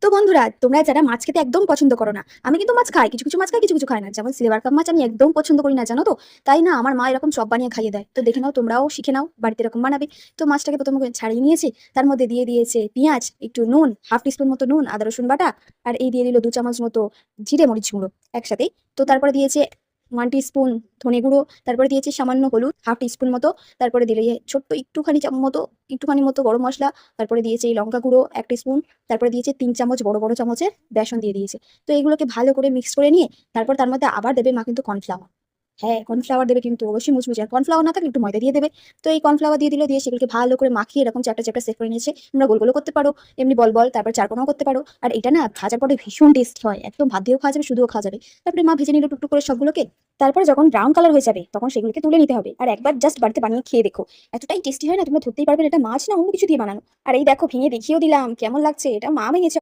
তো বন্ধুরা, তোমরা যারা মাছ খেতে একদম পছন্দ করো না, আমি কিন্তু মাছ খাই, কিছু কিছু মাছ খাই, কিছু কিছু খাই না। যেমন সিলভার কাপ মাছ আমি একদম পছন্দ করি না, জানো তো। তাই না, আমার মা এরকম সব বানিয়ে খাইয়ে দেয়। তো দেখে নাও, তোমরাও শিখে নাও, বাড়িতে এরকম বানাবে। তো মাছটাকে প্রথমে ছাড়িয়ে নিয়েছে, তার মধ্যে দিয়ে দিয়েছে পেঁয়াজ, একটু নুন, হাফ টিস্পুন মতো নুন, আদা রসুন বাটা, আর এই দিয়ে দিল 2 চামচ মতো জিরে মরিচ গুঁড়ো একসাথে। তো তারপরে দিয়েছে 1 টিস্পুন ধনে গুঁড়ো, তারপরে দিয়েছে সামান্য হলুদ, হাফ টিস্পুন মতো, তারপরে দিলে ছোট্ট একটুখানি মতো গরম মশলা, তারপরে দিয়েছে এই লঙ্কা গুঁড়ো 1 টিস্পুন, তারপরে দিয়েছে 3 চামচ বড় বড় চামচের বেসন দিয়ে দিয়েছে। তো এগুলোকে ভালো করে মিক্স করে নিয়ে তারপর তার মধ্যে আবার দেবে মা কিন্তু কর্নফ্লাওয়ার। হ্যাঁ, কর্নফ্লাওয়ার দেবে, কিন্তু অবশ্যই মুচমুচে। আর কর্নফ্লাওয়ার না থাকলে একটু ময়দা দিয়ে দেবে। তো এই কর্নফ্লাওয়ার দিয়ে দিল, দিয়ে সেগুলোকে ভালো করে মাখিয়ে এরকম চ্যাপটা চ্যাপটা সেট করে নিয়েছে। তোমরা গোল গোলও করতে পারো, এমনি বল বল, তারপর চারকোনাও করতে পারো। আর এটা না ভাজার পরে ভীষণ টেস্ট হয়, একদম ভাত দিয়েও খাওয়া যাবে, শুধুও খাওয়া যাবে। তারপরে মা ভেজে নিল টুকটুক করে সবগুলোকে। তারপরে যখন ব্রাউন কালার হয়ে যাবে তখন সেগুলোকে তুলে নিতে হবে। আর একবার জাস্ট বাড়িতে বানিয়ে খেয়ে দেখো, এতটাই টেস্টি হয় না, তোমরা ধরতেই পারবে না এটা মাছ না অন্য কিছু দিয়ে বানানো। আর এই দেখো, ভেঙে দেখিয়েও দিলাম কেমন লাগছে, এটা মা ভেঙেছে।